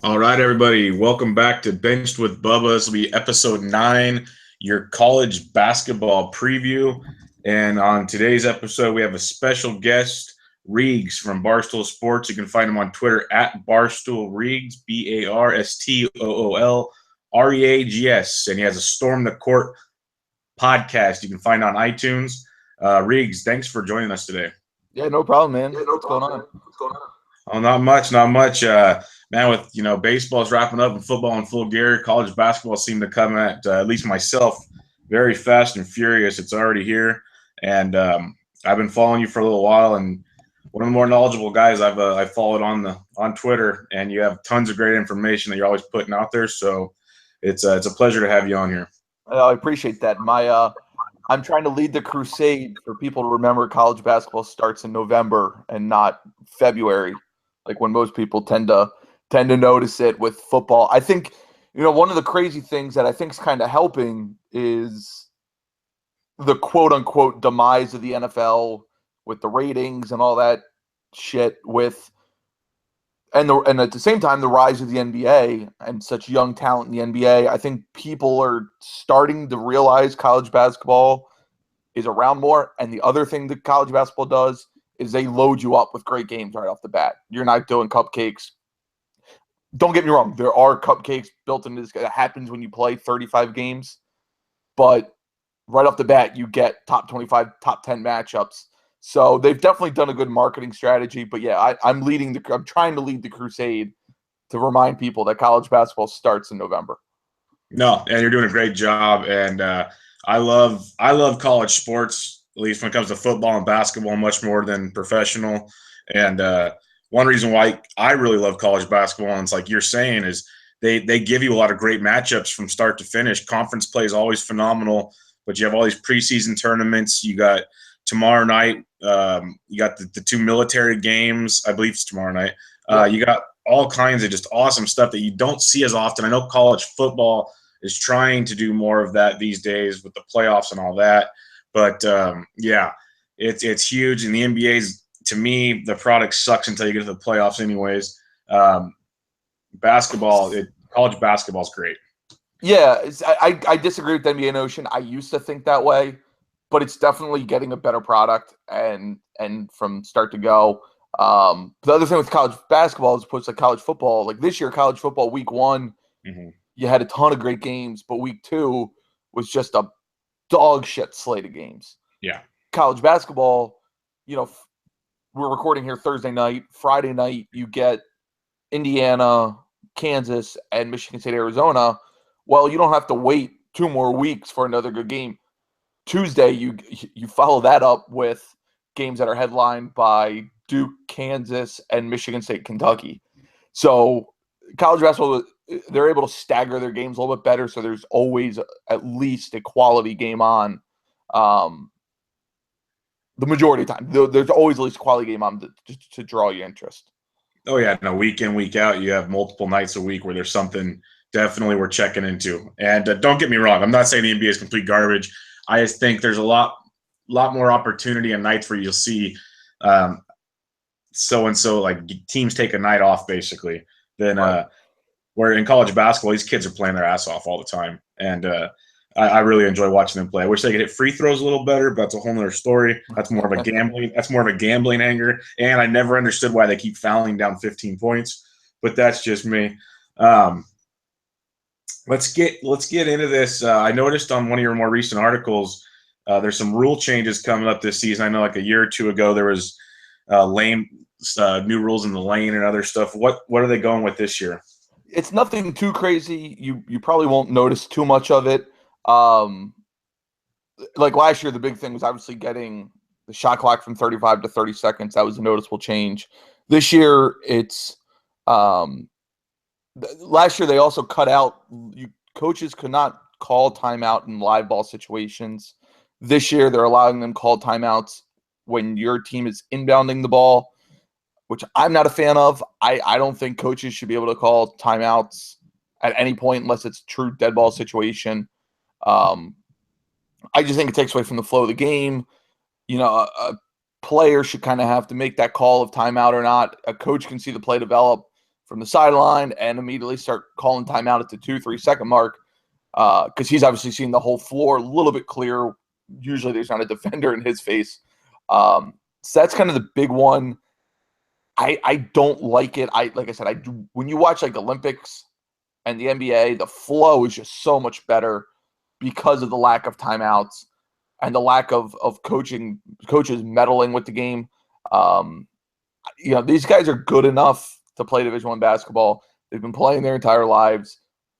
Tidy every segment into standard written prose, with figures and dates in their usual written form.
All right, everybody. Welcome back to Benched with Bubba. This will be episode 9, your college basketball preview. And on today's episode, we have a special guest, Reags from Barstool Sports. You can find him on Twitter at Barstool Reags, BarstoolReags. And he has a Storm the Court podcast you can find on iTunes. Reags, thanks for joining us today. Yeah, no problem, man. What's going on? Oh, not much. Man, with baseball's wrapping up and football in full gear, college basketball seemed to come at least myself very fast and furious. It's already here, and I've been following you for a little while, and one of the more knowledgeable guys I've followed on Twitter, and you have tons of great information that you're always putting out there. So it's a pleasure to have you on here. I appreciate that. I'm trying to lead the crusade for people to remember college basketball starts in November and not February, like when most people tend to notice it with football. I think, one of the crazy things that I think is kind of helping is the quote unquote demise of the NFL with the ratings and all that shit and at the same time, the rise of the NBA and such young talent in the NBA. I think people are starting to realize college basketball is around more. And the other thing that college basketball does is they load you up with great games right off the bat. You're not doing cupcakes. Don't get me wrong. There are cupcakes built into this. That happens when you play 35 games. But right off the bat, you get top 25, top 10 matchups. So they've definitely done a good marketing strategy. But yeah, I'm trying to lead the crusade to remind people that college basketball starts in November. No, and you're doing a great job. And I love college sports, at least when it comes to football and basketball, much more than professional. And one reason why I really love college basketball, and it's like you're saying, is they give you a lot of great matchups from start to finish. Conference play is always phenomenal, but you have all these preseason tournaments. You got tomorrow night. You got the two military games. I believe it's tomorrow night. You got all kinds of just awesome stuff that you don't see as often. I know college football is trying to do more of that these days with the playoffs and all that. But it's huge. And the NBA's, to me, the product sucks until you get to the playoffs anyways. College basketball is great. Yeah, I disagree with the NBA notion. I used to think that way, but it's definitely getting a better product and from start to go. The other thing with college basketball as opposed to college football, like this year, college football week 1, you had a ton of great games, but week 2 was just a dog shit slate of games. Yeah. College basketball, we're recording here Thursday night. Friday night, you get Indiana, Kansas, and Michigan State, Arizona. Well, you don't have to wait 2 more weeks for another good game. Tuesday, you follow that up with games that are headlined by Duke, Kansas, and Michigan State, Kentucky. So college basketball, they're able to stagger their games a little bit better, so there's always at least a quality game on the majority of the time. There's always at least a quality game on to draw your interest. Oh, yeah. No, week in, week out, you have multiple nights a week where there's something definitely we're checking into. And don't get me wrong, I'm not saying the NBA is complete garbage. I just think there's a lot more opportunity and nights where you'll see so-and-so, like teams take a night off basically, than where in college basketball, these kids are playing their ass off all the time. And I really enjoy watching them play. I wish they could hit free throws a little better, but that's a whole nother story. That's more of a gambling anger. And I never understood why they keep fouling down 15 points, but that's just me. Let's get into this. I noticed on one of your more recent articles, there's some rule changes coming up this season. I know like a year or two ago there was new rules in the lane and other stuff. What are they going with this year? It's nothing too crazy. You probably won't notice too much of it. Like last year, the big thing was obviously getting the shot clock from 35 to 30 seconds. That was a noticeable change. This year, it's last year they also cut out coaches could not call timeout in live ball situations. This year, they're allowing them call timeouts when your team is inbounding the ball, which I'm not a fan of. I don't think coaches should be able to call timeouts at any point unless it's a true dead ball situation. I just think it takes away from the flow of the game. A player should kind of have to make that call of timeout or not. A coach can see the play develop from the sideline and immediately start calling timeout at the 2-3 second mark because he's obviously seen the whole floor a little bit clearer. Usually there's not a defender in his face. So that's kind of the big one. I don't like it. Like I said, when you watch like Olympics and the NBA, the flow is just so much better because of the lack of timeouts and the lack of coaches meddling with the game. These guys are good enough to play Division I basketball. They've been playing their entire lives.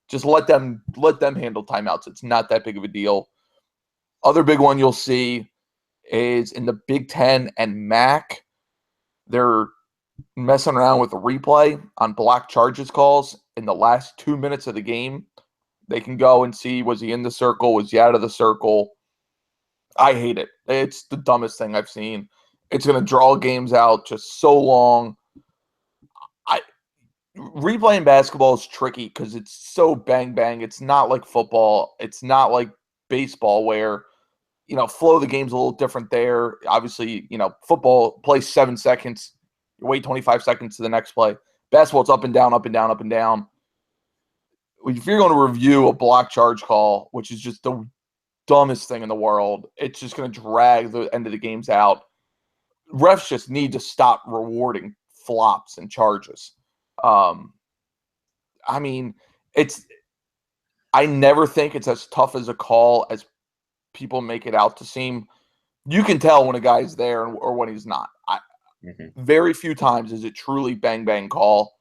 Just let them handle timeouts. It's not that big of a deal. Other big one you'll see is in the Big Ten and MAC. They're messing around with the replay on block charges calls in the last 2 minutes of the game. They can go and see, was he in the circle? Was he out of the circle? I hate it. It's the dumbest thing I've seen. It's going to draw games out just so long. Replaying basketball is tricky because it's so bang. It's not like football. It's not like baseball where, flow of the game's a little different there. Obviously, football plays 7 seconds. You wait 25 seconds to the next play. Basketball, it's up and down, up and down, up and down. If you're going to review a block charge call, which is just the dumbest thing in the world, it's just going to drag the end of the games out. Refs just need to stop rewarding flops and charges. I never think it's as tough as a call as people make it out to seem. You can tell when a guy's there or when he's not. Very few times is it truly bang call.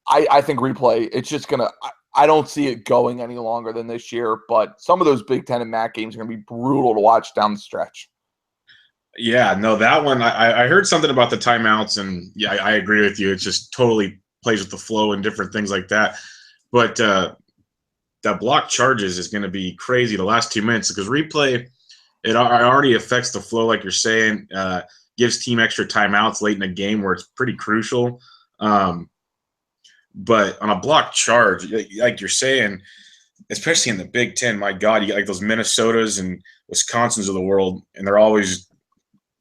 I think replay, it's just going to – I don't see it going any longer than this year, but some of those Big Ten and MAC games are going to be brutal to watch down the stretch. Yeah, no, that one, I heard something about the timeouts, and yeah, I agree with you. It just totally plays with the flow and different things like that. But that block charges is going to be crazy the last 2 minutes because replay, it already affects the flow, like you're saying, gives team extra timeouts late in a game where it's pretty crucial. But on a block charge, like you're saying, especially in the Big Ten, my God, you get like those Minnesotas and Wisconsins of the world, and they're always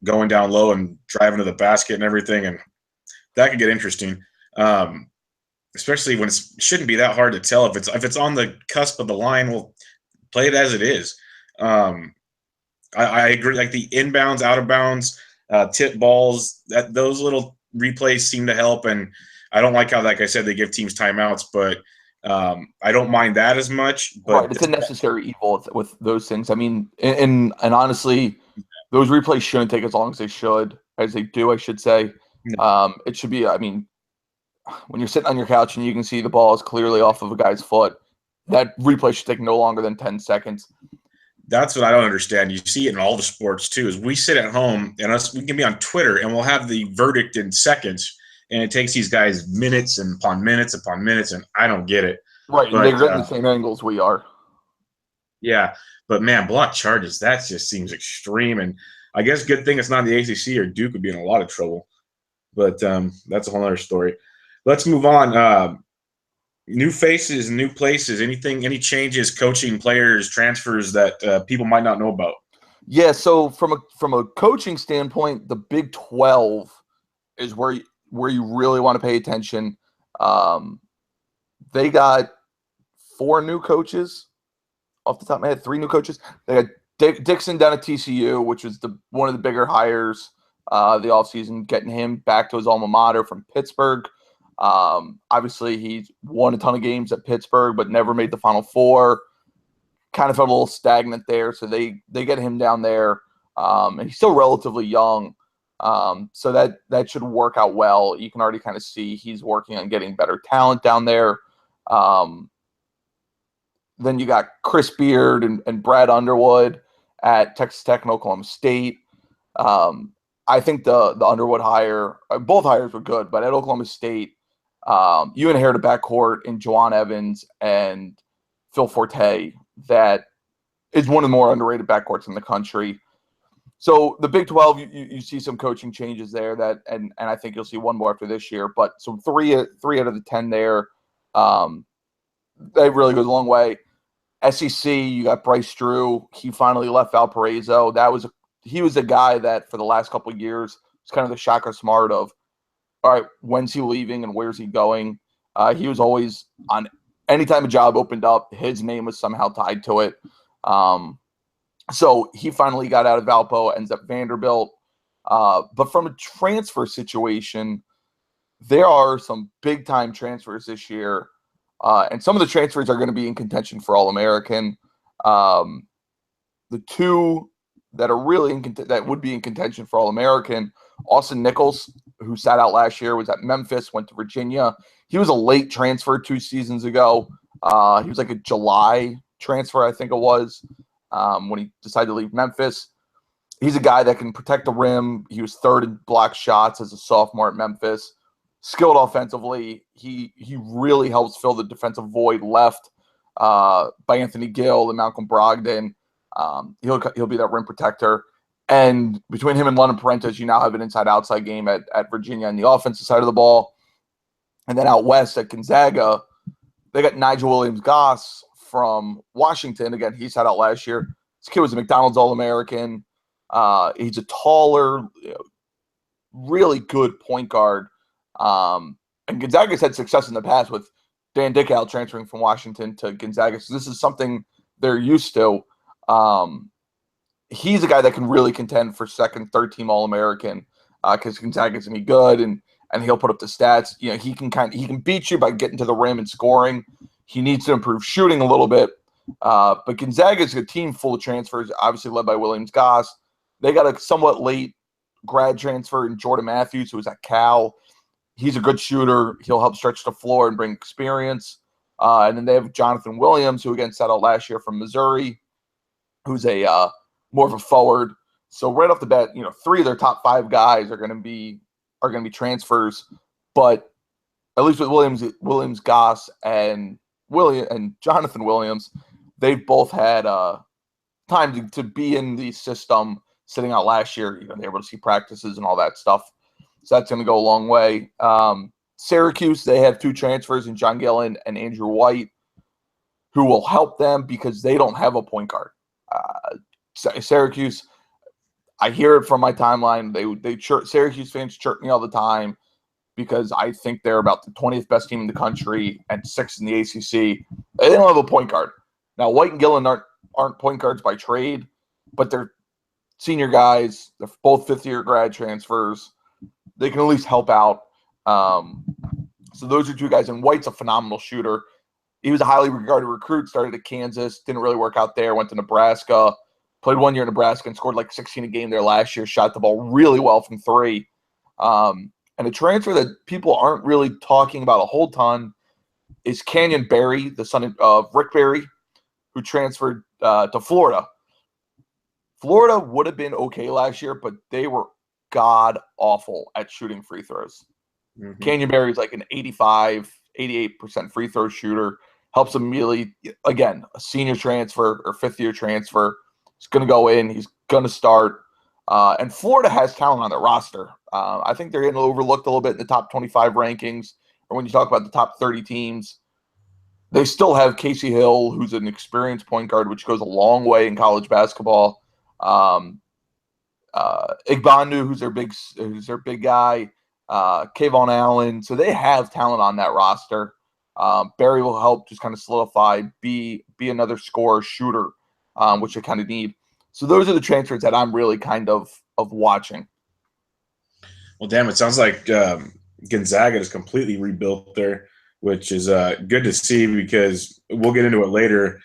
going down low and driving to the basket and everything, and that could get interesting. Especially when it shouldn't be that hard to tell if it's on the cusp of the line. We'll play it as it is. I agree. Like the inbounds, out of bounds, tip balls, those little replays seem to help. And I don't like how, like I said, they give teams timeouts, but I don't mind that as much. But right, it's a necessary evil with those things. I mean, and honestly, those replays shouldn't take as long as they do. I should say. It should be. I mean, when you're sitting on your couch and you can see the ball is clearly off of a guy's foot, that replay should take no longer than 10 seconds. That's what I don't understand. You see it in all the sports too, is we sit at home and we can be on Twitter and we'll have the verdict in seconds, and it takes these guys minutes and upon minutes upon minutes, and I don't get it. Right, but, they're getting the same angles we are. Yeah, but man, block charges, that just seems extreme, and I guess good thing it's not the ACC or Duke would be in a lot of trouble. But that's a whole other story. Let's move on. New faces, new places. Any changes, coaching, players, transfers that people might not know about? Yeah. So from a coaching standpoint, the Big 12 is where you really want to pay attention. They got 4 new coaches off the top of my head. 3 new coaches. They got Dixon down at TCU, which was one of the bigger hires the offseason, getting him back to his alma mater from Pittsburgh. Obviously, he won a ton of games at Pittsburgh, but never made the Final Four. Kind of felt a little stagnant there, so they get him down there. And he's still relatively young, so that should work out well. You can already kind of see he's working on getting better talent down there. Then you got Chris Beard and Brad Underwood at Texas Tech and Oklahoma State. I think the Underwood hire, both hires were good, but at Oklahoma State, you inherit a backcourt in Juwan Evans and Phil Forte that is one of the more underrated backcourts in the country. So the Big 12, you see some coaching changes there and I think you'll see one more after this year. But so three out of the 10 there, that really goes a long way. SEC, you got Bryce Drew. He finally left Valparaiso. He was a guy that for the last couple of years was kind of the shocker smart of, all right, when's he leaving and where's he going? He was always on anytime a job opened up, his name was somehow tied to it. So he finally got out of Valpo, ends up Vanderbilt. But from a transfer situation, there are some big-time transfers this year. And some of the transfers are going to be in contention for All-American. The two that are really that would be in contention for All-American, Austin Nichols, who sat out last year, was at Memphis, went to Virginia. He was a late transfer 2 seasons ago. He was like a July transfer, I think it was, when he decided to leave Memphis. He's a guy that can protect the rim. He was 3rd in block shots as a sophomore at Memphis. Skilled offensively. He really helps fill the defensive void left by Anthony Gill and Malcolm Brogdon. He'll be that rim protector. And between him and London Parentas, you now have an inside-outside game at Virginia on the offensive side of the ball. And then out west at Gonzaga, they got Nigel Williams-Goss from Washington. Again, he sat out last year. This kid was a McDonald's All-American. He's a taller, really good point guard. And Gonzaga's had success in the past with Dan Dickow transferring from Washington to Gonzaga. So this is something they're used to. He's a guy that can really contend for second, third team All-American because Gonzaga's gonna be good and he'll put up the stats. You know, he can beat you by getting to the rim and scoring. He needs to improve shooting a little bit. But Gonzaga's a team full of transfers, obviously led by Williams-Goss. They got a somewhat late grad transfer in Jordan Matthews, who was at Cal. He's a good shooter. He'll help stretch the floor and bring experience. And then they have Jonathan Williams, who again sat out last year from Missouri, who's a more of a forward. So right off the bat, 3 of their top 5 guys are going to be transfers. But at least with Williams-Goss and Jonathan Williams, they've both had time to be in the system. Sitting out last year, they were able to see practices and all that stuff. So that's going to go a long way. Syracuse, they have 2 transfers in John Gillen and Andrew White, who will help them because they don't have a point guard. Syracuse, I hear it from my timeline. Syracuse fans chirp me all the time because I think they're about the 20th best team in the country and 6th in the ACC. They don't have a point guard. Now, White and Gillen aren't point guards by trade, but they're senior guys. They're both 5th-year grad transfers. They can at least help out. So those are 2 guys. And White's a phenomenal shooter. He was a highly regarded recruit, started at Kansas, didn't really work out there, went to Nebraska, played 1 year in Nebraska and scored like 16 a game there last year, shot the ball really well from 3. And a transfer that people aren't really talking about a whole ton is Canyon Barry, the son of Rick Barry, who transferred to Florida. Florida would have been okay last year, but they were god-awful at shooting free throws. Mm-hmm. Canyon Barry's like an 88% free throw shooter. Helps him immediately. Again, a senior transfer or 5th-year transfer. He's going to go in. He's going to start. And Florida has talent on their roster. I think they're getting overlooked a little bit in the top 25 rankings, or when you talk about the top 30 teams. They still have Casey Hill, who's an experienced point guard, which goes a long way in college basketball. Igbandu, who's their big guy, Kayvon Allen. So they have talent on that roster. Barry will help just kind of solidify, be another scorer, shooter, which they kind of need. So those are the transfers that I'm really kind of watching. Well, damn, it sounds like Gonzaga is completely rebuilt there, which is good to see because we'll get into it later.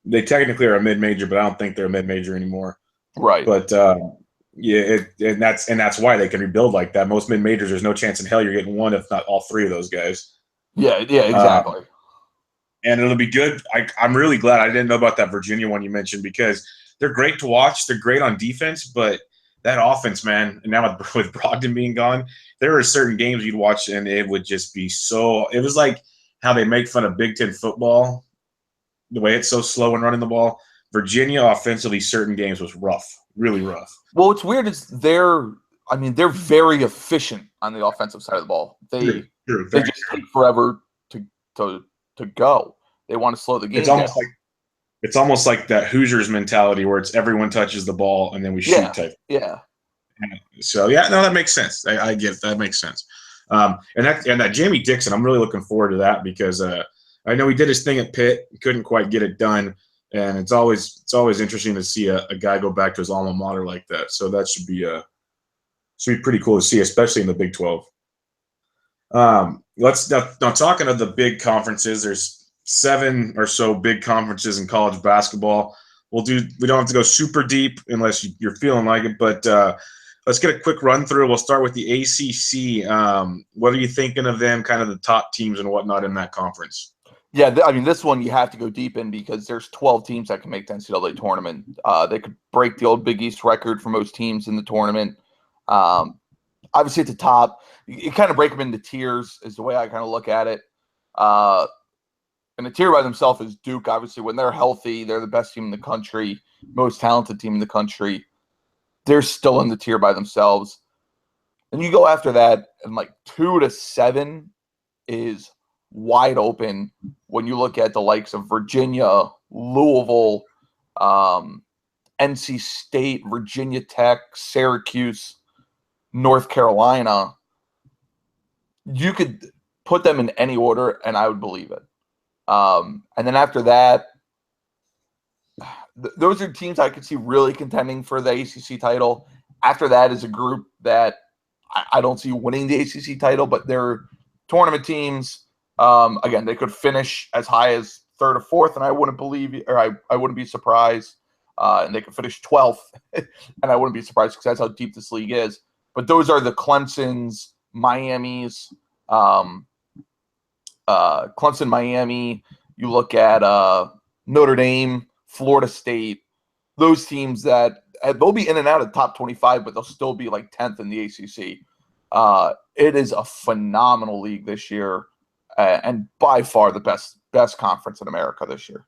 They technically are a mid-major, but I don't think they're a mid-major anymore. Right. But and that's why they can rebuild like that. Most mid-majors, there's no chance in hell you're getting one, if not all 3 of those guys. Yeah, exactly. And it'll be good. I'm really glad I didn't know about that Virginia one you mentioned because they're great to watch. They're great on defense, but that offense, man, and now with Brogdon being gone, there were certain games you'd watch and it would just be so – it was like how they make fun of Big Ten football, the way it's so slow and running the ball. Virginia offensively, certain games was rough, really rough. Well, what's weird is they're very efficient on the offensive side of the ball. They just take forever to go. They want to slow the game down. It's almost like that Hoosiers mentality where it's everyone touches the ball and then we shoot type. Yeah. So, yeah, no, that makes sense. I get it. That makes sense. And that Jamie Dixon, I'm really looking forward to that because I know he did his thing at Pitt, couldn't quite get it done, and it's always interesting to see a guy go back to his alma mater like that. So that should be pretty cool to see, especially in the Big 12. Let's now talking of the big conferences. There's 7 or so big conferences in college basketball. We don't have to go super deep unless you're feeling like it, but let's get a quick run through. We'll start with the ACC. What are you thinking of them, kind of the top teams and whatnot in that conference? Yeah, I mean, this one you have to go deep in because there's 12 teams that can make the NCAA tournament. They could break the old Big East record for most teams in the tournament. Obviously, at the top, you kind of break them into tiers is the way I kind of look at it. And a tier by themselves is Duke. Obviously, when they're healthy, they're the best team in the country, most talented team in the country. They're still in the tier by themselves. And you go after that, and like 2 to 7 is wide open when you look at the likes of Virginia, Louisville, NC State, Virginia Tech, Syracuse, North Carolina. You could put them in any order, and I would believe it. And then after that, those are teams I could see really contending for the ACC title. After that is a group that I don't see winning the ACC title, but they're tournament teams. Again, they could finish as high as 3rd or 4th, and I wouldn't be surprised. And they could finish 12th, and I wouldn't be surprised because that's how deep this league is. But those are the Clemsons, Miamis, Clemson, Miami. You look at Notre Dame, Florida State. Those teams that they'll be in and out of top 25, but they'll still be like 10th in the ACC. It is a phenomenal league this year, and by far the best conference in America this year.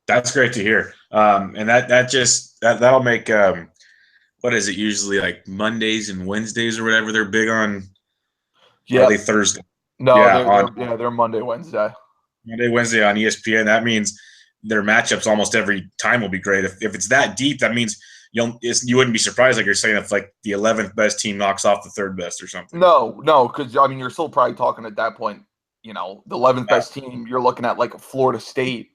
That's great to hear. And that'll make what is it usually, like Mondays and Wednesdays or whatever they're big on? Yeah, are they Thursday? No, they're Monday, Wednesday. Monday, Wednesday on ESPN. That means their matchups almost every time will be great. If it's that deep, that means you wouldn't be surprised, like you're saying, if like the 11th best team knocks off the 3rd best or something. No, because I mean you're still probably talking at that point. The 11th best team. You're looking at like a Florida State,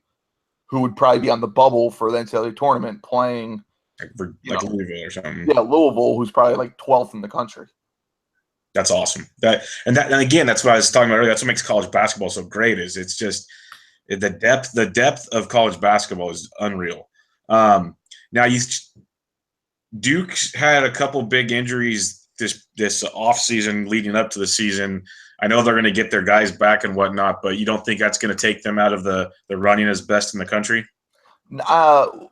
who would probably be on the bubble for the NCAA tournament, playing like Louisville or something. Yeah, Louisville, who's probably like 12th in the country. That's awesome. And again, that's what I was talking about earlier. That's what makes college basketball so great. Is it's just the depth of college basketball is unreal. Now, Duke had a couple big injuries this off season leading up to the season. I know they're going to get their guys back and whatnot, but you don't think that's going to take them out of the running as best in the country? No,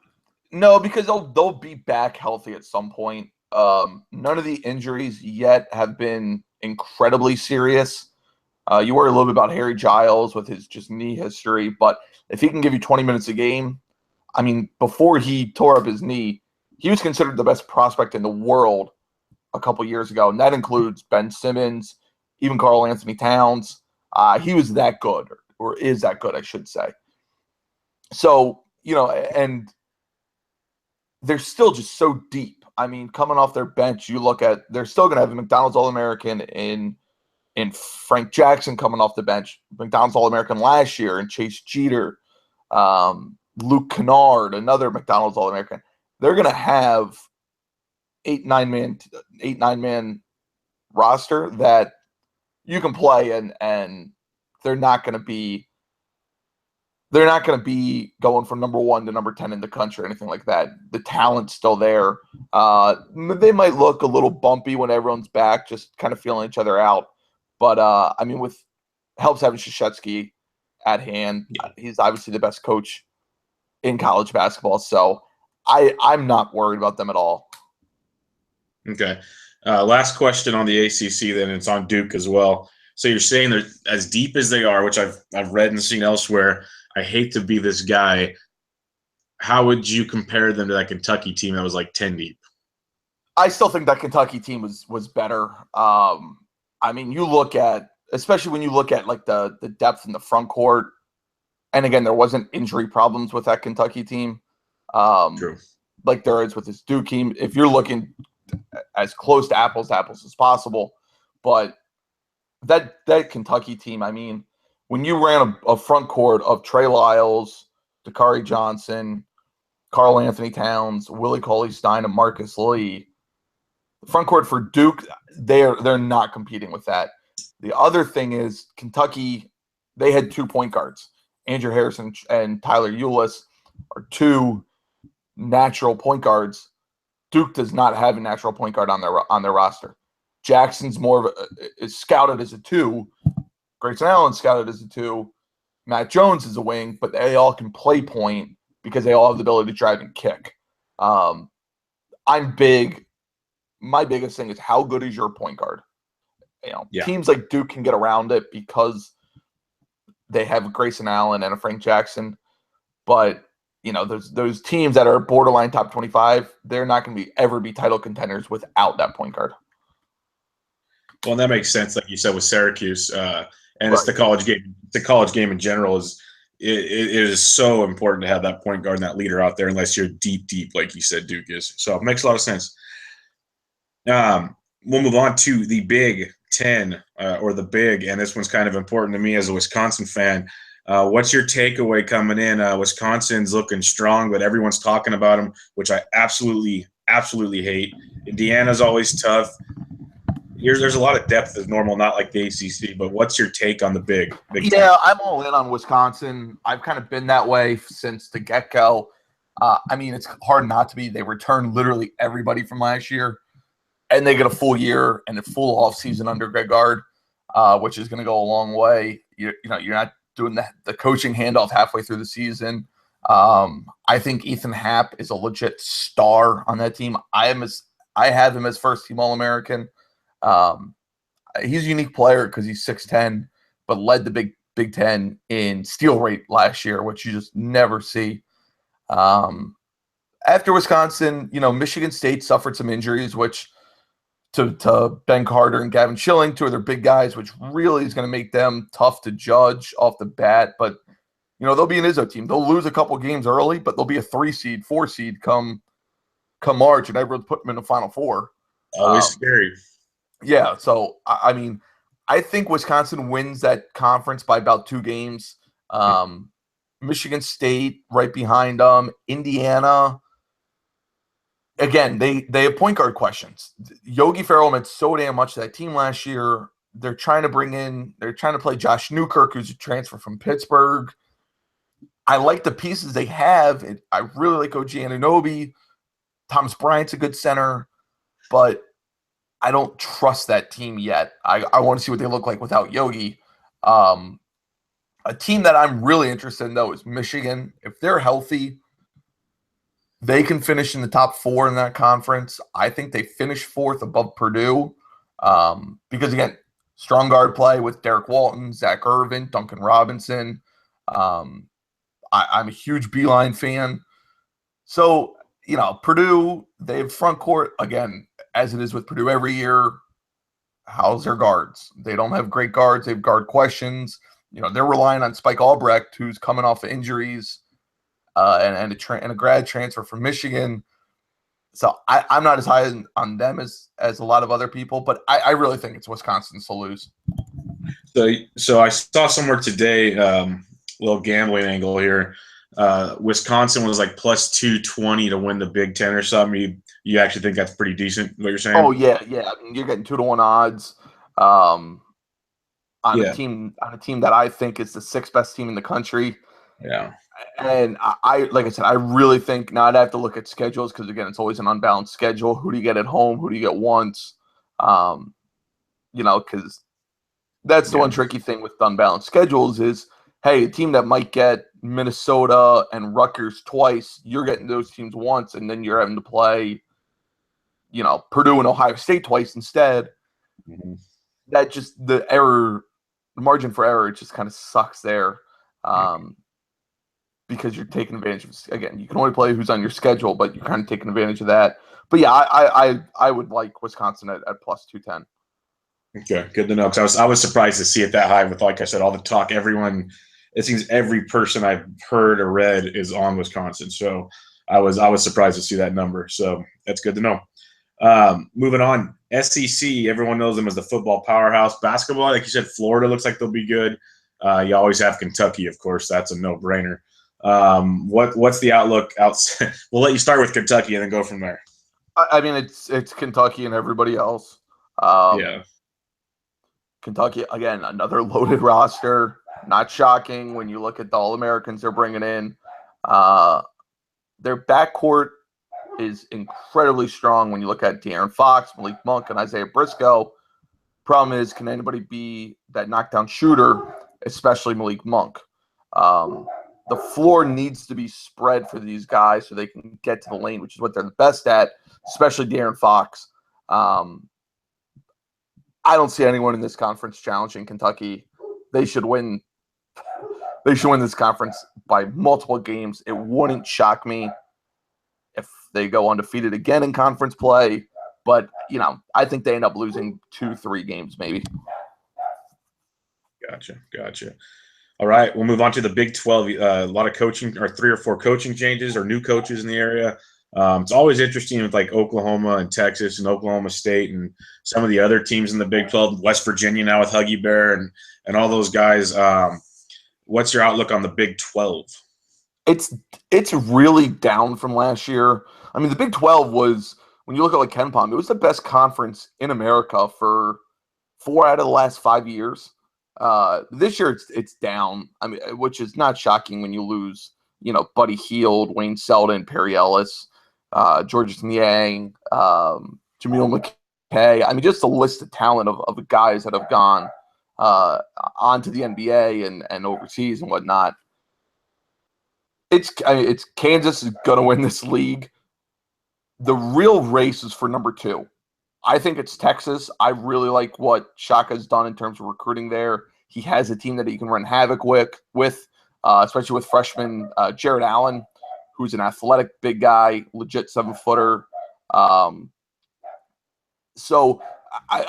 because they'll be back healthy at some point. None of the injuries yet have been incredibly serious. You worry a little bit about Harry Giles with his just knee history, but if he can give you 20 minutes a game, I mean, before he tore up his knee, he was considered the best prospect in the world a couple years ago, and that includes Ben Simmons, even Karl Anthony Towns. He was that good, or is that good, I should say. So, and they're still just so deep. I mean, coming off their bench, you look at, they're still going to have a McDonald's All-American in Frank Jackson coming off the bench, McDonald's All-American last year, and Chase Jeter, Luke Kennard, another McDonald's All-American. They're going to have 8-9 man roster that you can play, and they're not going to be going from number 1 to number 10 in the country or anything like that. The talent's still there. They might look a little bumpy when everyone's back, just kind of feeling each other out. But, I mean, helps having Krzyzewski at hand. He's obviously the best coach in college basketball. So I'm not worried about them at all. Okay. Last question on the ACC, then it's on Duke as well. So you're saying they're as deep as they are, which I've read and seen elsewhere. I hate to be this guy. How would you compare them to that Kentucky team that was like 10 deep? I still think that Kentucky team was better. I mean, especially when you look at like the depth in the front court, and again, there wasn't injury problems with that Kentucky team. True. Like there is with this Duke team. If you're looking as close to apples as possible, but that Kentucky team, I mean, when you ran a front court of Trey Lyles, Dakari Johnson, Karl Anthony Towns, Willie Cauley-Stein, and Marcus Lee, the front court for Duke, they're not competing with that. The other thing is Kentucky, they had 2 point guards. Andrew Harrison and Tyler Ulis are 2 natural point guards. Duke does not have a natural point guard on their roster. Jackson's is scouted as a 2. Grayson Allen scouted as a 2. Matt Jones is a wing, but they all can play point because they all have the ability to drive and kick. I'm big. My biggest thing is how good is your point guard? Teams like Duke can get around it because they have Grayson Allen and a Frank Jackson, but those teams that are borderline top 25, they're not going to ever be title contenders without that point guard. Well, and that makes sense, like you said, with Syracuse, and it's the college game. The college game in general it is so important to have that point guard and that leader out there, unless you're deep, like you said, Duke is. So it makes a lot of sense. We'll move on to the Big Ten, or the Big, and this one's kind of important to me as a Wisconsin fan. What's your takeaway coming in? Wisconsin's looking strong, but everyone's talking about them, which I absolutely hate. Indiana's always tough. There's a lot of depth as normal, not like the ACC, but what's your take on the Big Ten? I'm all in on Wisconsin. I've kind of been that way since the get-go. I mean, it's hard not to be. They returned literally everybody from last year, and they get a full year and a full offseason under Greg Gard, which is going to go a long way. You're not doing the coaching handoff halfway through the season. I think Ethan Happ is a legit star on that team. I have him as first team All-American. He's a unique player because he's 6'10", but led the Big Ten in steal rate last year, which you just never see. After Wisconsin, Michigan State suffered some injuries, which to Ben Carter and Gavin Schilling, 2 of their big guys, which really is going to make them tough to judge off the bat. But, they'll be an Izzo team. They'll lose a couple games early, but they'll be a 3 seed, 4 seed come March, and I really put them in the Final Four. Always scary. Yeah, so, I mean, I think Wisconsin wins that conference by about 2 games. Michigan State right behind them. Indiana, again, they have point guard questions. Yogi Ferrell meant so damn much to that team last year. They're trying to play Josh Newkirk, who's a transfer from Pittsburgh. I like the pieces they have. I really like OG Anunoby. Thomas Bryant's a good center, but I don't trust that team yet. I want to see what they look like without Yogi. A team that I'm really interested in, though, is Michigan. If they're healthy, they can finish in the top 4 in that conference. I think they finish 4th above Purdue because, again, strong guard play with Derek Walton, Zach Irvin, Duncan Robinson. I'm a huge Beeline fan. So, Purdue, they have front court, again, as it is with Purdue every year. How's their guards? They don't have great guards. They have guard questions. They're relying on Spike Albrecht, who's coming off of injuries, and a grad transfer from Michigan. So I'm not as high on them as a lot of other people, but I really think it's Wisconsin's to lose. So I saw somewhere today, little gambling angle here. Wisconsin was like plus 220 to win the Big Ten or something. You actually think that's pretty decent, what you're saying? Oh, yeah. I mean, you're getting 2-1 odds on a team that I think is the 6th best team in the country. Yeah. And like I said, I really think now I'd have to look at schedules because, again, it's always an unbalanced schedule. Who do you get at home? Who do you get once? Because that's the one tricky thing with unbalanced schedules is, hey, a team that might get Minnesota and Rutgers twice, you're getting those teams once, and then you're having to play, Purdue and Ohio State twice instead. Mm-hmm. That just the margin for error just kind of sucks there. Because you're taking advantage of, again, you can only play who's on your schedule, but you're kind of taking advantage of that. But yeah, I would like Wisconsin at plus 210. Okay, good to know. Because I was surprised to see it that high with, like I said, all the talk. It seems every person I've heard or read is on Wisconsin. So I was surprised to see that number. So that's good to know. Moving on, SEC. Everyone knows them as the football powerhouse. Basketball, like you said, Florida looks like they'll be good. You always have Kentucky, of course. That's a no-brainer. What's the outlook outside? We'll let you start with Kentucky and then go from there. I mean, it's Kentucky and everybody else. Yeah. Kentucky, again, another loaded roster. Not shocking when you look at the All-Americans they're bringing in. Their backcourt is incredibly strong when you look at De'Aaron Fox, Malik Monk, and Isaiah Briscoe. Problem is, can anybody be that knockdown shooter, especially Malik Monk? The floor needs to be spread for these guys so they can get to the lane, which is what they're the best at, especially De'Aaron Fox. I don't see anyone in this conference challenging Kentucky. They should win. They should win this conference by multiple games. It wouldn't shock me if they go undefeated again in conference play. But, I think they end up losing 2-3 games maybe. Gotcha. All right, we'll move on to the Big 12. A lot of coaching, or 3 or 4 coaching changes or new coaches in the area. It's always interesting with like Oklahoma and Texas and Oklahoma State and some of the other teams in the Big 12, West Virginia now with Huggy Bear and all those guys. What's your outlook on the Big 12? It's really down from last year. I mean, the Big 12 was, when you look at like Ken Palm, it was the best conference in America for 4 out of the last 5 years. This year it's down. I mean, which is not shocking when you lose, Buddy Hield, Wayne Selden, Perry Ellis, Georges Niang, Jamil McKay. I mean, just a list of talent of guys that have gone onto the NBA and overseas and whatnot. It's Kansas is going to win this league. The real race is for number 2. I think it's Texas. I really like what Shaka's done in terms of recruiting there. He has a team that he can run havoc with especially with freshman Jared Allen, who's an athletic big guy, legit 7-footer. So,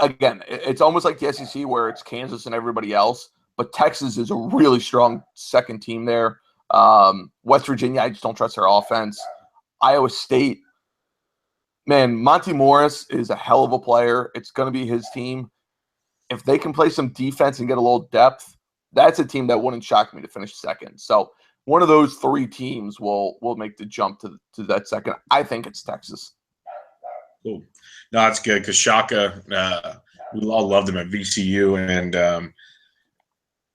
again, it's almost like the SEC where it's Kansas and everybody else, but Texas is a really strong second team there. West Virginia, I just don't trust their offense. Iowa State, man, Monty Morris is a hell of a player. It's going to be his team. If they can play some defense and get a little depth, that's a team that wouldn't shock me to finish second. So one of those 3 teams will make the jump to that second. I think it's Texas. Cool. No, that's good because Shaka, we all loved him at VCU, and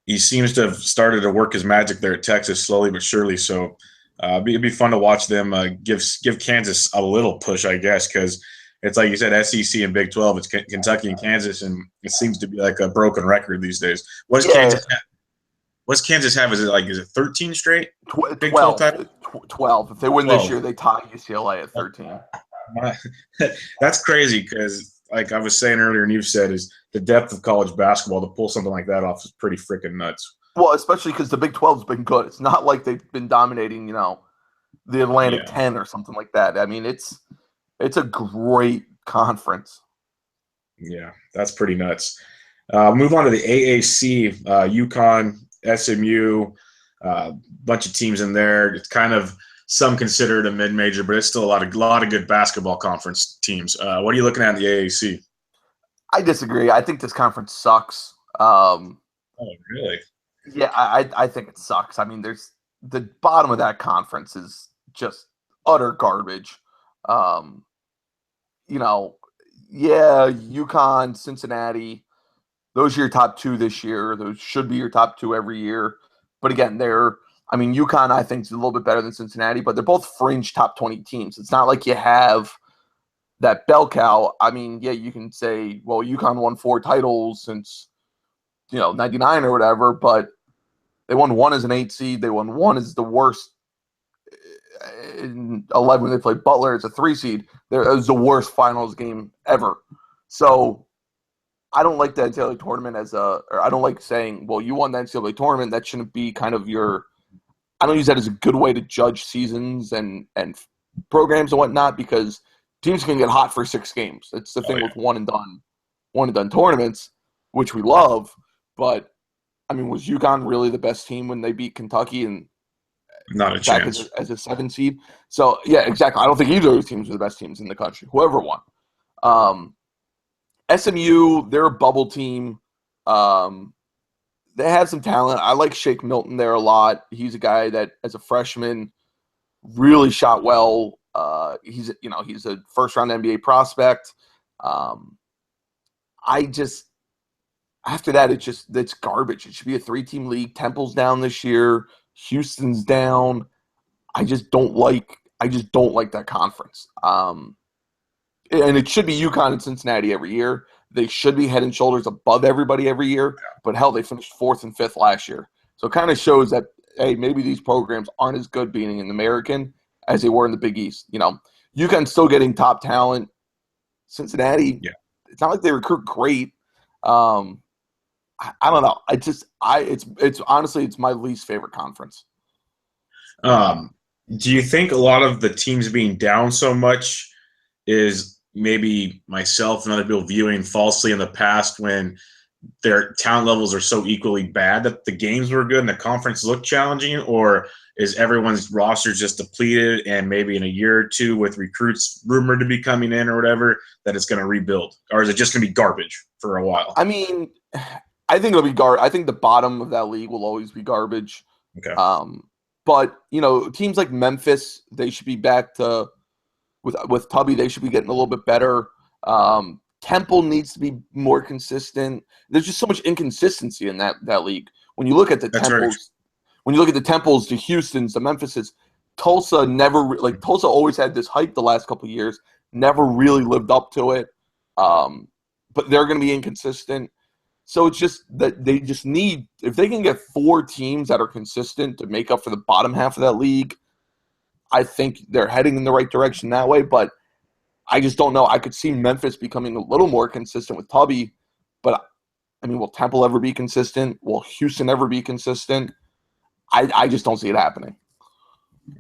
he seems to have started to work his magic there at Texas slowly but surely. So it'd be fun to watch them give Kansas a little push, I guess, because it's like you said, SEC and Big 12. It's Kentucky and Kansas, and it seems to be like a broken record these days. What's Kansas have? What's Kansas have? Is it 13 straight? 12 titles? 12. If they win 12. This year, they tie UCLA at 13. That's crazy because, like I was saying earlier, and you've said, is the depth of college basketball to pull something like that off is pretty freaking nuts. Well, especially because the Big 12 has been good. It's not like they've been dominating, the Atlantic 10 or something like that. I mean, it's a great conference. Yeah, that's pretty nuts. Move on to the AAC, UConn, SMU, bunch of teams in there. It's kind of some consider it a mid-major, but it's still a lot of good basketball conference teams. What are you looking at in the AAC? I disagree. I think this conference sucks. Oh, really? Yeah, I think it sucks. I mean, there's the bottom of that conference is just utter garbage. UConn, Cincinnati, those are your top 2 this year. Those should be your top 2 every year. But again, UConn, I think, is a little bit better than Cincinnati, but they're both fringe top 20 teams. It's not like you have that bell cow. I mean, yeah, you can say, well, UConn won 4 titles since, 99 or whatever, but they won 1 as an 8 seed. They won 1 as the worst in 11 when they played Butler. It's a 3 seed. It was the worst finals game ever. So I don't like the NCAA tournament or I don't like saying, well, you won the NCAA tournament. That shouldn't be kind of I don't use that as a good way to judge seasons and programs and whatnot, because teams can get hot for 6 games. It's the thing with one and done tournaments, which we love. But I mean, was UConn really the best team when they beat Kentucky and not a chance as a 7 seed? So yeah, exactly. I don't think either of those teams were the best teams in the country. Whoever won. SMU, they're a bubble team. They have some talent. I like Shake Milton there a lot. He's a guy that, as a freshman, really shot well. He's a first-round NBA prospect. After that, it's garbage. It should be a 3-team league. Temple's down this year. Houston's down. I just don't like that conference. And it should be UConn and Cincinnati every year. They should be head and shoulders above everybody every year. But hell, they finished 4th and 5th last year. So it kind of shows that, hey, maybe these programs aren't as good being in the American as they were in the Big East. UConn's still getting top talent. Cincinnati, It's not like they recruit great. I don't know. It's honestly, it's my least favorite conference. Do you think a lot of the teams being down so much is maybe myself and other people viewing falsely in the past when their talent levels are so equally bad that the games were good and the conference looked challenging? Or is everyone's roster just depleted and maybe in a year or two with recruits rumored to be coming in or whatever that it's going to rebuild? Or is it just going to be garbage for a while? I mean, I think it'll be I think the bottom of that league will always be garbage. Okay. But, teams like Memphis, they should be back to with Tubby, they should be getting a little bit better. Temple needs to be more consistent. There's just so much inconsistency in that league. When you look at the Temples, the Houstons, the Memphises, Tulsa Tulsa always had this hype the last couple of years, never really lived up to it. But they're going to be inconsistent. So it's just that they just need, if they can get 4 teams that are consistent to make up for the bottom half of that league, I think they're heading in the right direction that way. But I just don't know. I could see Memphis becoming a little more consistent with Tubby. But, will Temple ever be consistent? Will Houston ever be consistent? I just don't see it happening.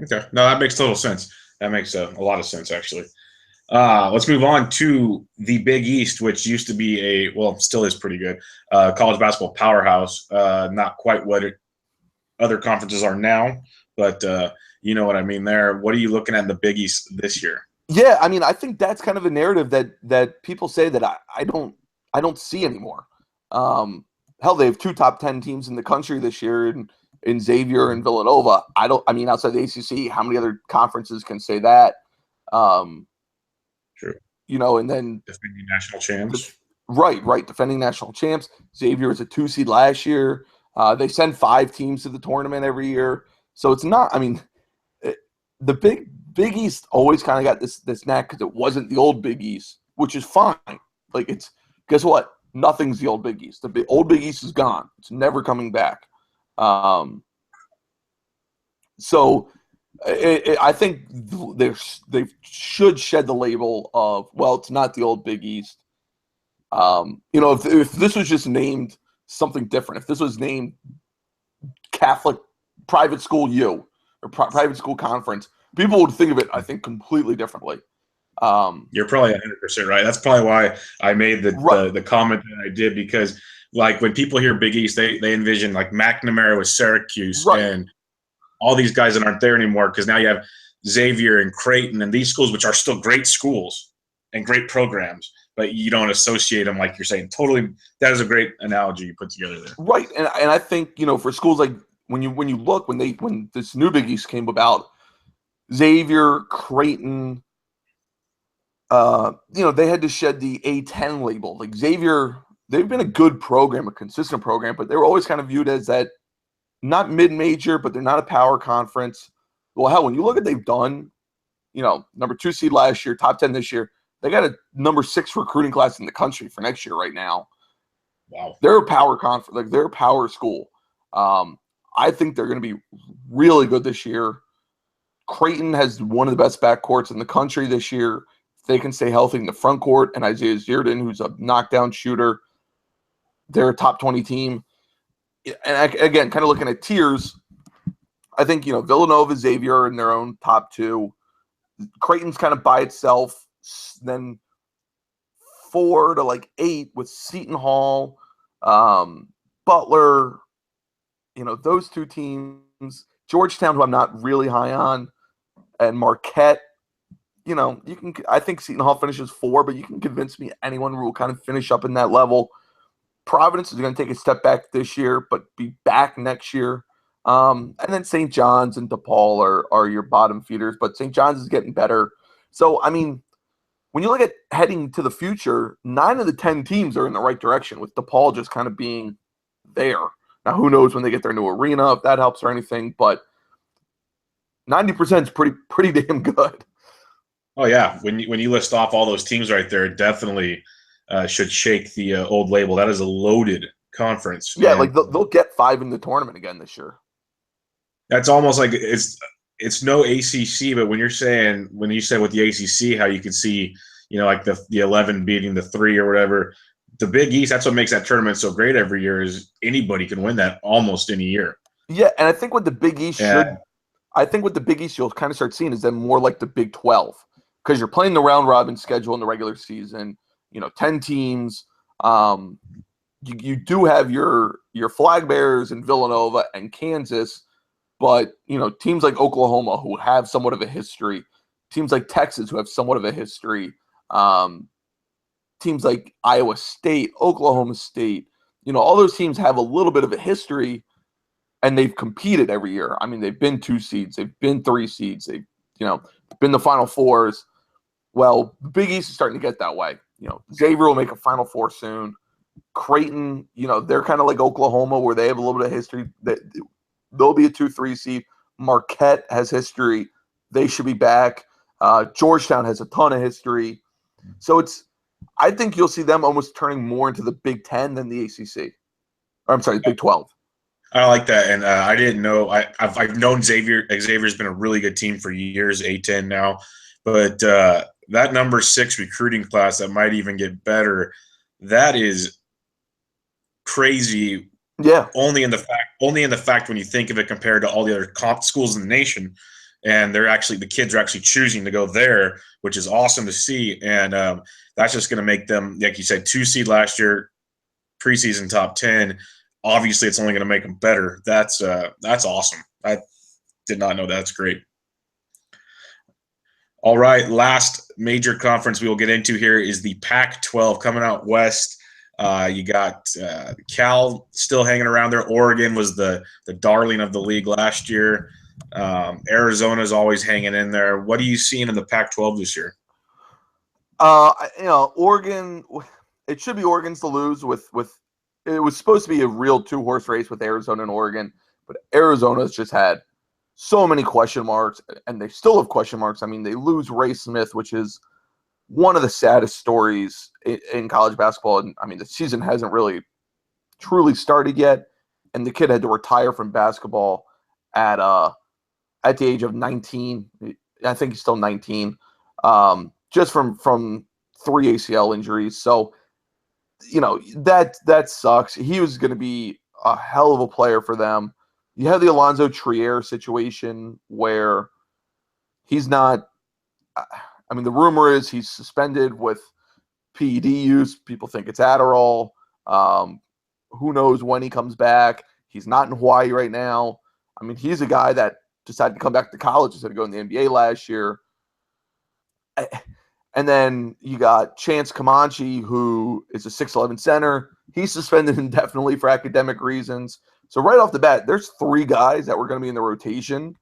Okay. No, that makes total sense. That makes a lot of sense, actually. Let's move on to the Big East, which used to be still is pretty good, college basketball powerhouse. Not quite what other conferences are now, but you know what I mean there. What are you looking at in the Big East this year? Yeah, I think that's kind of a narrative that people say that I don't see anymore. Hell, they have 2 top 10 teams in the country this year in Xavier and Villanova. Outside the ACC, how many other conferences can say that? True. And then defending national champs. Right. Defending national champs. Xavier was a 2 seed last year. They send 5 teams to the tournament every year. So it's not, the Big East always kind of got this knack because it wasn't the old Big East, which is fine. Guess what? Nothing's the old Big East. The old Big East is gone. It's never coming back. So I think they should shed the label of, it's not the old Big East. If this was just named something different, if this was named Catholic Private School U or Private School Conference, people would think of it, I think, completely differently. You're probably 100% right. That's probably why I made the comment that I did, because when people hear Big East, they envision McNamara with Syracuse and all these guys that aren't there anymore, because now you have Xavier and Creighton and these schools, which are still great schools and great programs, but you don't associate them like you're saying. Totally, that is a great analogy you put together there. Right, and I think for schools like when you look when this new Big East came about, Xavier, Creighton, they had to shed the A10 label. Xavier, they've been a good program, a consistent program, but they were always kind of viewed as that. Not mid-major, but they're not a power conference. Well, hell, when you look at what they've done, number 2 seed last year, top 10 this year, they got a number 6 recruiting class in the country for next year right now. Wow. They're a power conference. They're a power school. I think they're going to be really good this year. Creighton has one of the best backcourts in the country this year. If they can stay healthy in the front court, and Isaiah Zierden, who's a knockdown shooter, they're a top 20 team. And again, kind of looking at tiers, I think, Villanova, Xavier are in their own top 2. Creighton's kind of by itself. Then 4 to 8 with Seton Hall, Butler, those 2 teams. Georgetown, who I'm not really high on, and Marquette. you can. I think Seton Hall finishes 4, but you can convince me anyone will kind of finish up in that level. Providence is going to take a step back this year, but be back next year. And then St. John's and DePaul are your bottom feeders, but St. John's is getting better. So, I mean, when you look at heading to the future, 9 of the 10 teams are in the right direction, with DePaul just kind of being there. Now, who knows when they get their new arena, if that helps or anything, but 90% is pretty damn good. Oh yeah, when you list off all those teams right there, it definitely should shake the old label. That is a loaded conference. Yeah, like they'll get 5 in the tournament again this year. That's almost like it's no ACC, but when you said with the ACC how you could see, like the 11 beating the 3 or whatever, the Big East, that's what makes that tournament so great every year, is anybody can win that almost any year. Yeah, and I think what the Big East you'll kind of start seeing is then more like the Big 12, because you're playing the round robin schedule in the regular season. 10 teams. You do have your flag bearers in Villanova and Kansas, but teams like Oklahoma, who have somewhat of a history, teams like Texas, who have somewhat of a history, teams like Iowa State, Oklahoma State, all those teams have a little bit of a history, and they've competed every year. I mean, they've been 2 seeds, they've been 3 seeds, they've been the Final Fours. Well, the Big East is starting to get that way. Xavier will make a Final Four soon. Creighton, they're kind of like Oklahoma, where they have a little bit of history. They'll be a 2-3 seed. Marquette has history. They should be back. Georgetown has a ton of history. So I think you'll see them almost turning more into the Big 10 than the ACC. Or, I'm sorry, Big 12. I like that, and I didn't know. I've known Xavier. Xavier's been a really good team for years, A10 now, but that number 6 recruiting class that might even get better, that is crazy. Yeah. Only in the fact when you think of it compared to all the other comp schools in the nation, and the kids are actually choosing to go there, which is awesome to see. And that's just going to make them, like you said, 2 seed last year, preseason top 10. Obviously, it's only going to make them better. That's awesome. I did not know that. That's great. All right, last major conference we will get into here is the Pac-12 coming out west. You got Cal still hanging around there. Oregon was the darling of the league last year. Arizona's always hanging in there. What are you seeing in the Pac-12 this year? Oregon. It should be Oregon's to lose. With it was supposed to be a real 2-horse race with Arizona and Oregon, but Arizona's just had so many question marks, and they still have question marks. I mean, they lose Ray Smith, which is one of the saddest stories in college basketball. And I mean, the season hasn't really truly started yet, and the kid had to retire from basketball at the age of 19. I think he's still 19, just from 3 ACL injuries. So, that sucks. He was going to be a hell of a player for them. You have the Alonzo Trier situation where he's not. I mean, the rumor is he's suspended with PED use. People think it's Adderall. Who knows when he comes back? He's not in Hawaii right now. I mean, he's a guy that decided to come back to college instead of going to the NBA last year. And then you got Chance Comanche, who is a 6'11 center. He's suspended indefinitely for academic reasons. So right off the bat, there's 3 guys that were going to be in the rotation.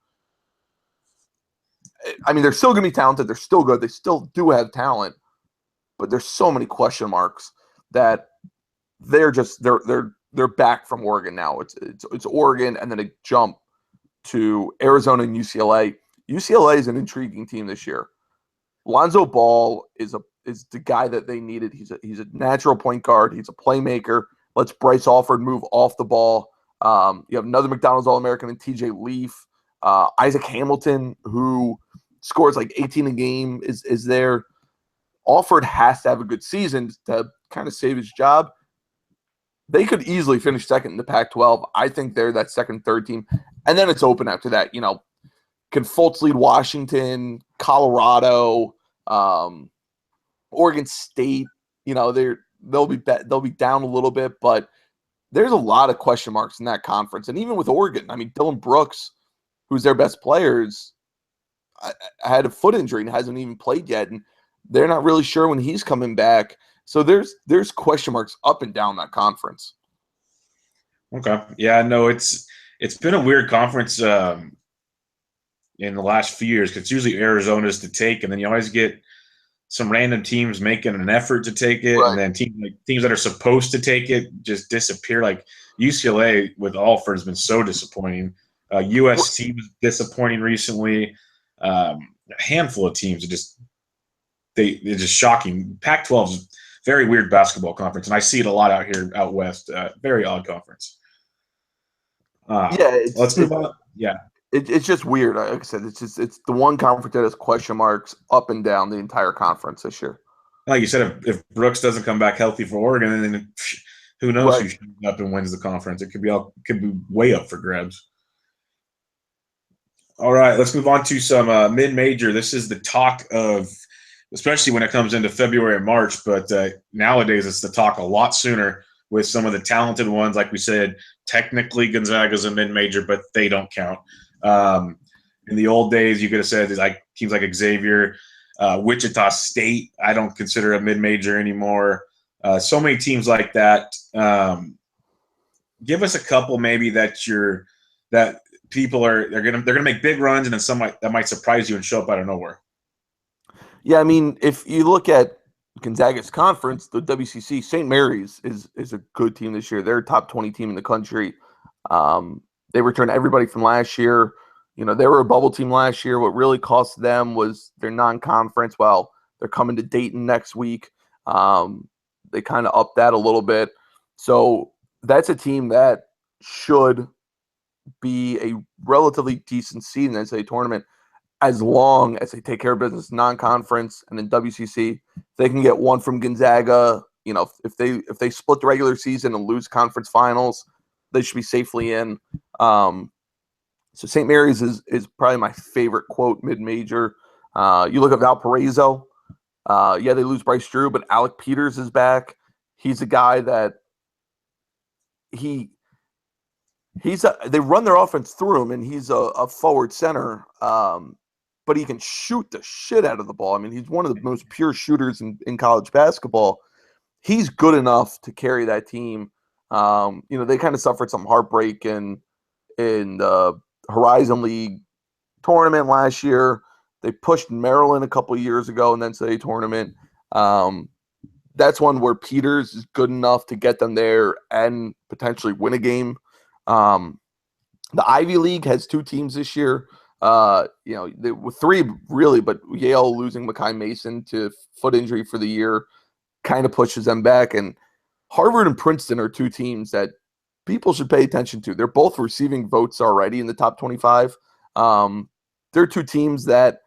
I mean, they're still going to be talented. They're still good. They still do have talent. But there's so many question marks that they're back from Oregon now. It's Oregon, and then a jump to Arizona and UCLA. UCLA is an intriguing team this year. Lonzo Ball is the guy that they needed. He's a natural point guard. He's a playmaker. Lets Bryce Alford move off the ball. You have another McDonald's All-American in TJ Leaf. Isaac Hamilton, who scores like 18 a game, is there. Alford has to have a good season to kind of save his job. They could easily finish second in the Pac-12. I think they're that second, third team. And then it's open after that. Can Fultz lead Washington, Colorado, Oregon State? They'll be down a little bit, but there's a lot of question marks in that conference. And even with Oregon, I mean, Dylan Brooks, who's their best players, had a foot injury and hasn't even played yet, and they're not really sure when he's coming back. So there's question marks up and down that conference. Okay. Yeah, no, it's been a weird conference in the last few years, because it's usually Arizona's to take, and then you always get some random teams making an effort to take it, Right. and then teams that are supposed to take it just disappear. Like UCLA with Alford has been so disappointing. USC was disappointing recently. A handful of teams are they're just shocking. Pac-12 is a very weird basketball conference, and I see it a lot out here out west. Very odd conference. Let's move on. Yeah. It's just weird. Like I said, it's the one conference that has question marks up and down the entire conference this year. Like you said, if Brooks doesn't come back healthy for Oregon, then who knows who shows up and wins the conference? It could be way up for grabs. All right, let's move on to some mid-major. This is the talk of, especially when it comes into February and March, but nowadays it's the talk a lot sooner with some of the talented ones. Like we said, technically Gonzaga's a mid-major, but they don't count. In the old days, you could have said like teams like Xavier, Wichita State, I don't consider a mid-major anymore. So many teams like that. Give us a couple maybe that people they're gonna make big runs, and then some that might surprise you and show up out of nowhere. Yeah, I mean, if you look at Gonzaga's conference, the WCC, St. Mary's is a good team this year. They're a top 20 team in the country. They returned everybody from last year. You know, they were a bubble team last year. What really cost them was their non-conference. Well, they're coming to Dayton next week. They kind of upped that a little bit. So that's a team that should be a relatively decent seed in the NCAA tournament as long as they take care of business non-conference. And then WCC, they can get one from Gonzaga. You know, if they split the regular season and lose conference finals, they should be safely in. So St. Mary's is probably my favorite quote mid-major. You look at Valparaiso. Yeah, they lose Bryce Drew, but Alec Peters is back. He's a guy that they run their offense through him, and he's a forward center, but he can shoot the shit out of the ball. I mean, he's one of the most pure shooters in college basketball. He's good enough to carry that team. You know, they kind of suffered some heartbreak in the Horizon League tournament last year. They pushed Maryland a couple of years ago in the NCAA tournament. That's one where Peters is good enough to get them there and potentially win a game. The Ivy League has two teams this year. You know, they were three really, but Yale losing Mekhi Mason to foot injury for the year kind of pushes them back. And Harvard and Princeton are two teams that people should pay attention to. They're both receiving votes already in the top 25. They're two teams that,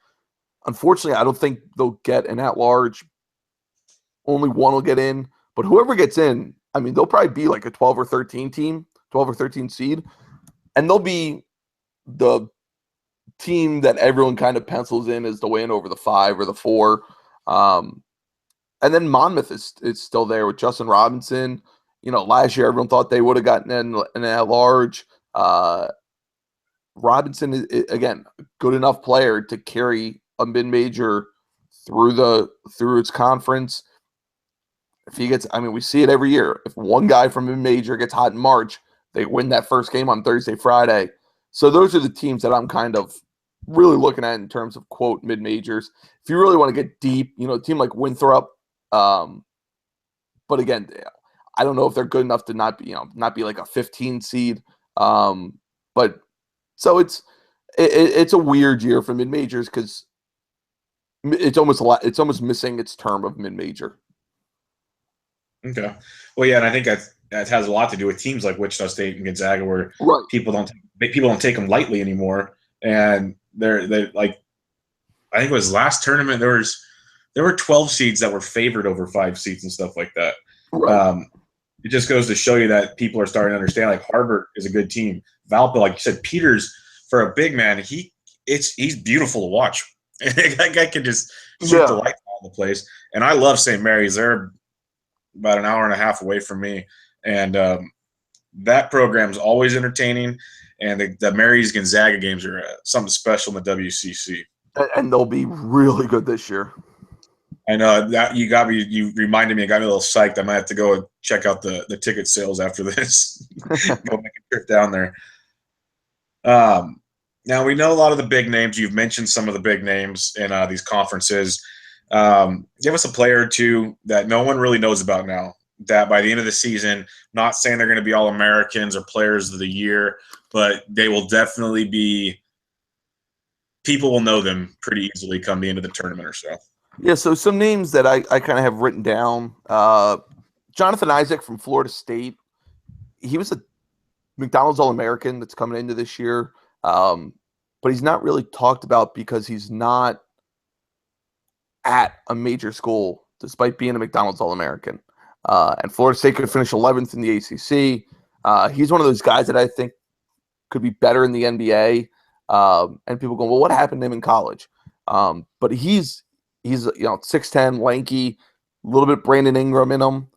unfortunately, I don't think they'll get an at-large. Only one will get in. But whoever gets in, I mean, they'll probably be like a 12 or 13 team, 12 or 13 seed. And they'll be the team that everyone kind of pencils in as the win over the 5 or the 4. And then Monmouth is still there with Justin Robinson. You know, last year everyone thought they would have gotten an at-large. Robinson is, again, a good enough player to carry a mid-major through its conference. If he gets, I mean, we see it every year. If one guy from mid-major gets hot in March, they win that first game on Thursday, Friday. So those are the teams that I'm kind of really looking at in terms of, quote, mid-majors. If you really want to get deep, you know, a team like Winthrop. But again, I don't know if they're good enough to not be like a 15 seed. But so it's a weird year for mid-majors because it's almost missing its term of mid-major. Okay. Well, yeah, and I think that has a lot to do with teams like Wichita State and Gonzaga, where people don't take them lightly anymore. And they're like, I think it was last tournament there were 12 seeds that were favored over 5 seeds and stuff like that. Right. It just goes to show you that people are starting to understand, like, Harvard is a good team. Valpo, like you said, Peters, for a big man, he's beautiful to watch. That guy can just shoot the lights out of the place. And I love St. Mary's. They're about an hour and a half away from me. And that program is always entertaining. And the Mary's Gonzaga games are something special in the WCC. And they'll be really good this year. I know that you reminded me, it got me a little psyched. I might have to go and check out the ticket sales after this. Go make a trip down there. Now we know a lot of the big names. You've mentioned some of the big names in these conferences. Give us a player or two that no one really knows about now, that by the end of the season, not saying they're going to be all Americans or players of the year, but they will definitely be, people will know them pretty easily come the end of the tournament or so. Yeah, so some names that I kind of have written down. Jonathan Isaac from Florida State. He was a McDonald's All-American that's coming into this year, but he's not really talked about because he's not at a major school despite being a McDonald's All-American. And Florida State could finish 11th in the ACC. He's one of those guys that I think could be better in the NBA. And people go, well, what happened to him in college? But he's 6'10", lanky, a little bit Brandon Ingram in him.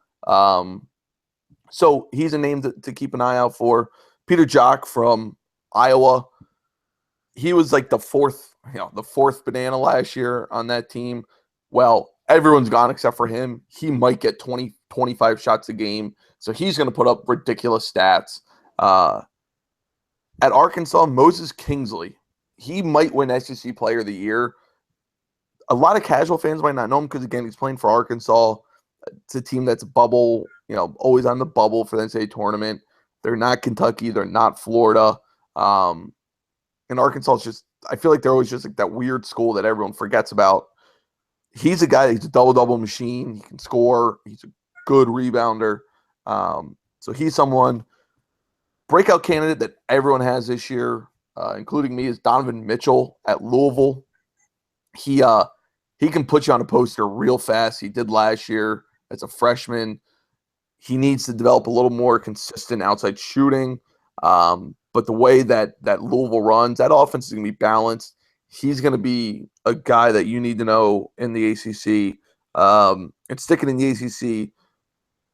So he's a name to keep an eye out for. Peter Jock from Iowa. He was like the fourth banana last year on that team. Well, everyone's gone except for him. He might get 20, 25 shots a game. So he's going to put up ridiculous stats. At Arkansas, Moses Kingsley. He might win SEC Player of the Year. A lot of casual fans might not know him because, again, he's playing for Arkansas. It's a team that's bubble, always on the bubble for the NCAA tournament. They're not Kentucky. They're not Florida. And Arkansas is just, I feel like they're always just like that weird school that everyone forgets about. He's a guy, he's a double-double machine. He can score. He's a good rebounder. So he's someone. Breakout candidate that everyone has this year, including me, is Donovan Mitchell at Louisville. He can put you on a poster real fast. He did last year as a freshman. He needs to develop a little more consistent outside shooting. But the way that Louisville runs, that offense is going to be balanced. He's going to be a guy that you need to know in the ACC. And sticking in the ACC,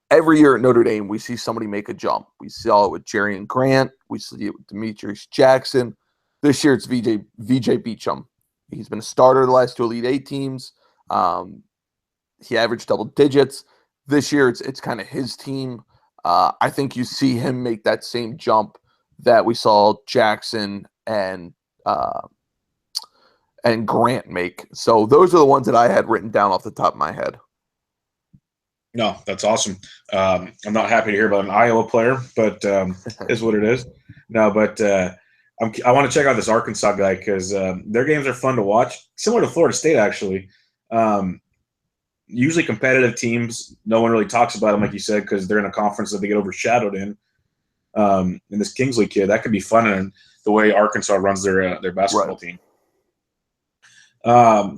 every year at Notre Dame, we see somebody make a jump. We saw it with Jerian Grant. We see it with Demetrius Jackson. This year, it's VJ Beachum. He's been a starter the last two Elite Eight teams. He averaged double digits. This year, it's kind of his team. I think you see him make that same jump that we saw Jackson and Grant make. So those are the ones that I had written down off the top of my head. No, that's awesome. I'm not happy to hear about an Iowa player, but is what it is. No, but I want to check out this Arkansas guy because their games are fun to watch. Similar to Florida State, actually. Usually competitive teams, no one really talks about them, like you said, because they're in a conference that they get overshadowed in. And this Kingsley kid, that could be fun in the way Arkansas runs their basketball team.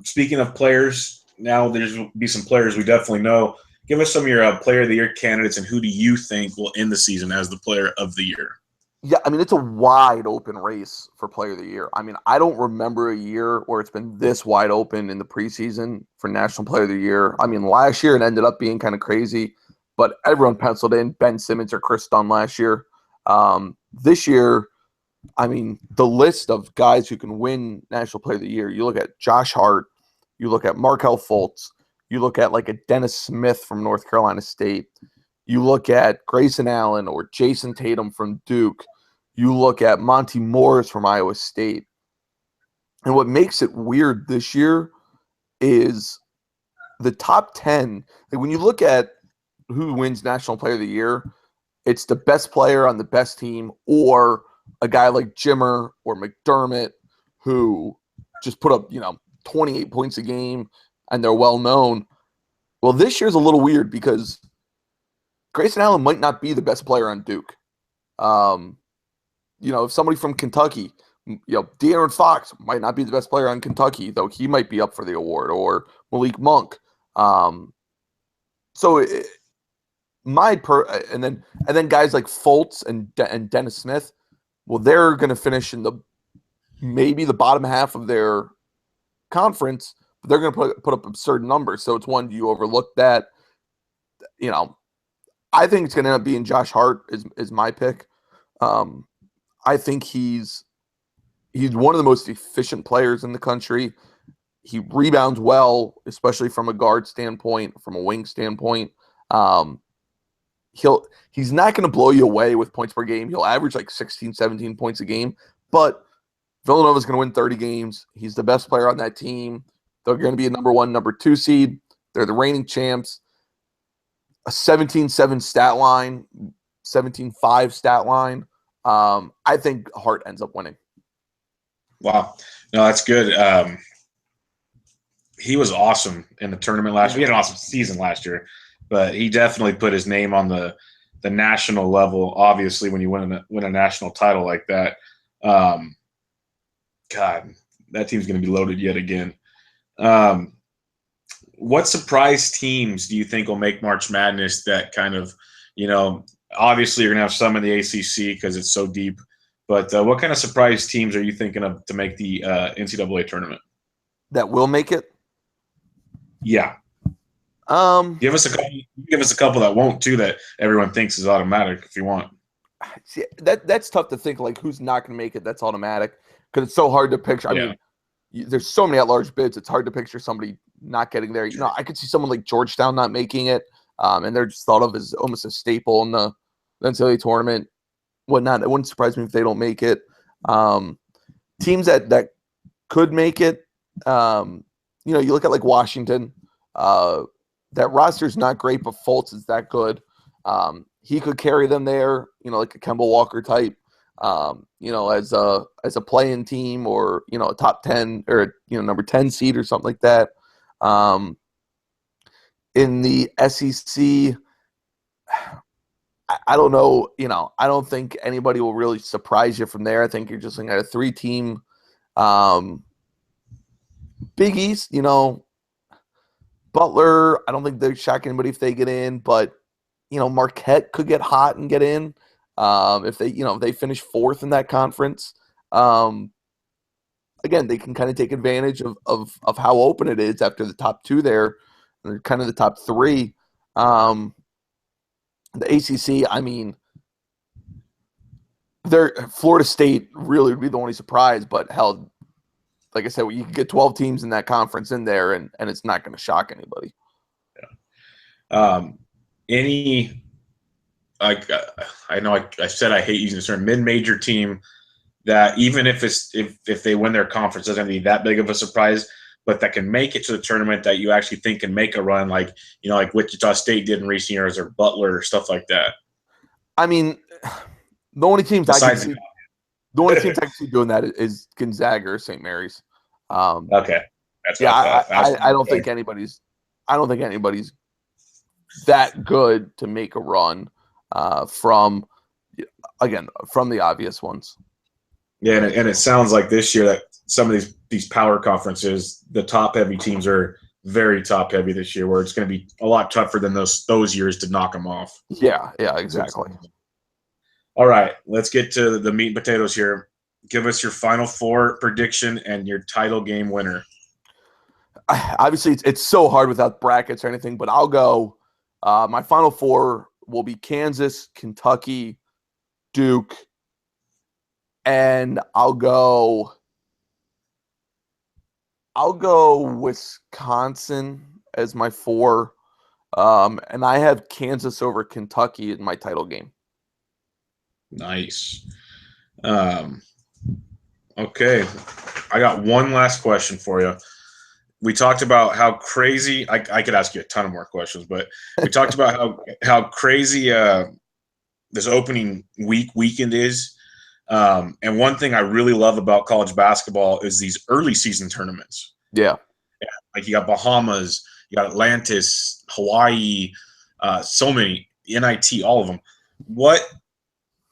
Speaking of players, now there's be some players we definitely know. Give us some of your Player of the Year candidates, and who do you think will end the season as the Player of the Year? Yeah, I mean, it's a wide open race for Player of the Year. I mean, I don't remember a year where it's been this wide open in the preseason for National Player of the Year. I mean, last year it ended up being kind of crazy, but everyone penciled in Ben Simmons or Chris Dunn last year. This year, I mean, the list of guys who can win National Player of the Year, you look at Josh Hart, you look at Markelle Fultz, you look at like a Dennis Smith from North Carolina State, you look at Grayson Allen or Jason Tatum from Duke, you look at Monty Morris from Iowa State. And what makes it weird this year is the top 10. Like when you look at who wins National Player of the Year, it's the best player on the best team or a guy like Jimmer or McDermott who just put up, 28 points a game and they're well known. Well, this year's a little weird because Grayson Allen might not be the best player on Duke. If somebody from Kentucky, De'Aaron Fox might not be the best player on Kentucky, though he might be up for the award, or Malik Monk. And then guys like Fultz and Dennis Smith, well, they're going to finish in maybe the bottom half of their conference, but they're going to put up absurd numbers. So it's one, you overlook that. I think it's going to end up being Josh Hart is my pick. I think he's one of the most efficient players in the country. He rebounds well, especially from a guard standpoint, from a wing standpoint. He's not going to blow you away with points per game. He'll average like 16, 17 points a game, but Villanova's going to win 30 games. He's the best player on that team. They're going to be a number 1, number 2 seed. They're the reigning champs. A 17-7 stat line, 17-5 stat line. I think Hart ends up winning. Wow. No, that's good. He was awesome in the tournament last year. He had an awesome season last year, but he definitely put his name on the national level, obviously, when you win a national title like that. God, that team's going to be loaded yet again. What surprise teams do you think will make March Madness that kind of, obviously you're going to have some in the ACC because it's so deep, but what kind of surprise teams are you thinking of to make the NCAA tournament? That will make it? Yeah. Give us a couple that won't too, that everyone thinks is automatic if you want. See, that's tough to think, like, who's not going to make it that's automatic, because it's so hard to picture. I mean, there's so many at-large bids. It's hard to picture somebody not getting there. I could see someone like Georgetown not making it, and they're just thought of as almost a staple in the NCAA tournament. Whatnot. It wouldn't surprise me if they don't make it. Teams that could make it, you look at like Washington. That roster's not great, but Fultz is that good. He could carry them there, like a Kemba Walker type. As a play-in team, or a top 10 or number 10 seed or something like that. In the SEC, I don't know. I don't think anybody will really surprise you from there. I think you're just looking at a 3-team Big East. Butler, I don't think they're shocking anybody if they get in, but Marquette could get hot and get in. If they finish 4th in that conference, again, they can kind of take advantage of how open it is after the top 2 there. They're kind of the top 3. The ACC, I mean, Florida State really would be the only surprise, but hell, like I said, you can get 12 teams in that conference in there, and it's not going to shock anybody. Yeah. I know I said I hate using the term mid-major team that even if they win their conference doesn't have to be that big of a surprise, but that can make it to the tournament that you actually think can make a run, like like Wichita State did in recent years, or Butler or stuff like that. I mean, the only teams I can see doing that is Gonzaga or St. Mary's. Okay, that's I don't think anybody's that good to make a run from the obvious ones. Yeah, and it sounds like this year that some of these power conferences, the top heavy teams are very top heavy this year, where it's going to be a lot tougher than those years to knock them off. Yeah, exactly. All right, let's get to the meat and potatoes here. Give us your Final Four prediction and your title game winner. Obviously, it's so hard without brackets or anything, but I'll go. My Final Four will be Kansas, Kentucky, Duke, and I'll go Wisconsin as my 4. And I have Kansas over Kentucky in my title game. Nice. Okay. I got one last question for you. We talked about how crazy – I could ask you a ton of more questions, but we talked about how crazy this opening weekend is. And one thing I really love about college basketball is these early season tournaments. Yeah. Like you got Bahamas, you got Atlantis, Hawaii, so many, NIT, all of them. What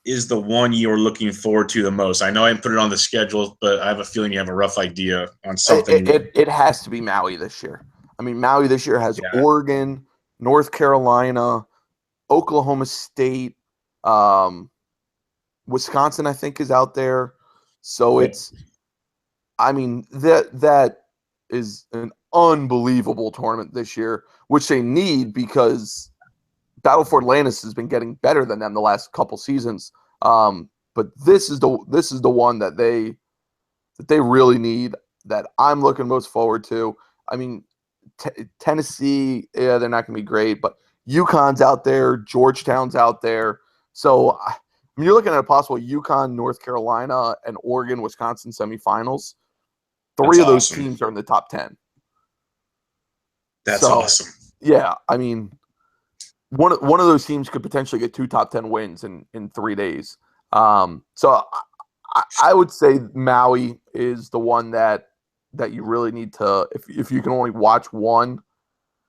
is the one you're looking forward to the most? I know I didn't put it on the schedule, but I have a feeling you have a rough idea on something. It has to be Maui this year. I mean, Maui this year has Oregon, North Carolina, Oklahoma State, Wisconsin, I think, is out there. So that is an unbelievable tournament this year, which they need because Battle for Atlantis has been getting better than them the last couple seasons. But this is the one that they really need. that I'm looking most forward to. I mean, Tennessee, yeah, they're not going to be great, but UConn's out there, Georgetown's out there. So I mean, you're looking at a possible UConn, North Carolina, and Oregon, Wisconsin semifinals. Three of those teams are in the top 10. That's awesome. Yeah, I mean, one of those teams could potentially get 2 top 10 wins in 3 days. So I would say Maui is the one that you really need to, if you can only watch one,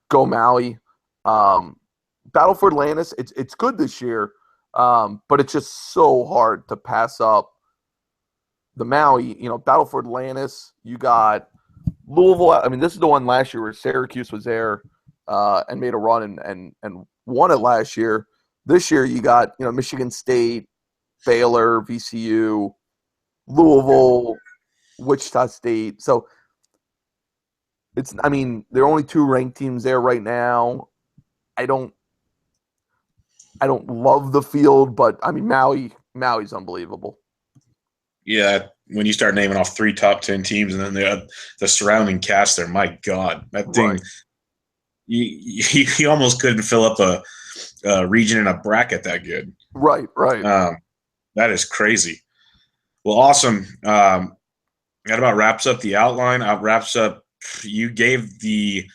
go Maui. Battle for Atlantis, it's good this year, but it's just so hard to pass up the Maui. Battle for Atlantis, you got Louisville. I mean, this is the one last year where Syracuse was there and made a run and won it last year. This year you got Michigan State, Baylor, VCU, Louisville, Wichita State. So there are only 2 ranked teams there right now. I don't love the field, but I mean Maui's unbelievable. Yeah, when you start naming off 3 top 10 teams and then the surrounding cast there, my God, that thing, right. you almost couldn't fill up a region in a bracket that good. Right. That is crazy. Well, awesome. That about wraps up the outline. Wraps up. You gave the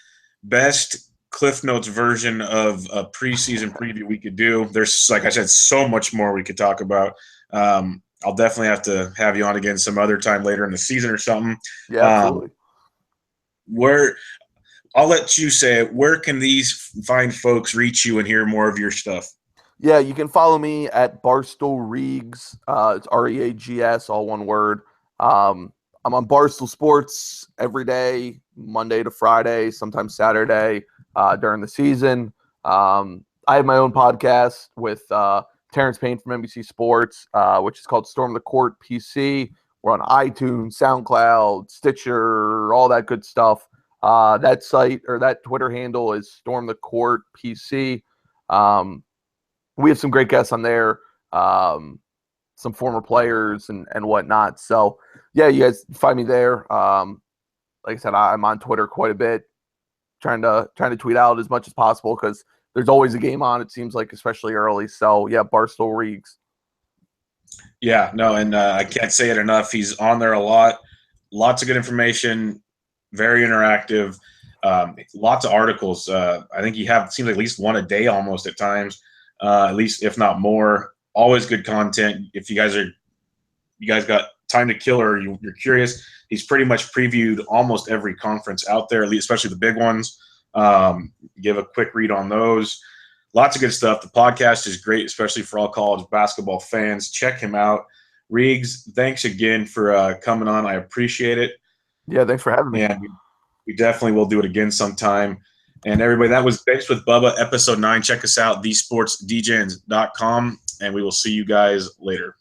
best Cliff Notes version of a preseason preview we could do. There's, like I said, so much more we could talk about. I'll definitely have to have you on again some other time later in the season or something. Yeah, absolutely. I'll let you say it. Where can these fine folks reach you and hear more of your stuff? Yeah, you can follow me at Barstool Reags. It's Reags, all one word. I'm on Barstool Sports every day, Monday to Friday, sometimes Saturday during the season. I have my own podcast with Terrence Payne from NBC Sports, which is called Storm the Court PC. We're on iTunes, SoundCloud, Stitcher, all that good stuff. That site or that Twitter handle is Storm the Court PC. We have some great guests on there, some former players and whatnot. So, yeah, you guys find me there. Like I said, I'm on Twitter quite a bit, trying to tweet out as much as possible because there's always a game on, it seems like, especially early. So, yeah, Barstool Reags. Yeah, no, and I can't say it enough. He's on there a lot. Lots of good information, very interactive, lots of articles. I think seems like at least one a day almost at times. At least if not more. Always good content. If you guys got time to kill or you're curious, he's pretty much previewed almost every conference out there, especially the big ones. Give a quick read on those. Lots of good stuff. The podcast is great, especially for all college basketball fans. Check him out. Reags, thanks again for coming on. I appreciate it. Yeah, thanks for having me. And we definitely will do it again sometime. And everybody, that was Based with Bubba, episode 9. Check us out, thesportsdjs.com, and we will see you guys later.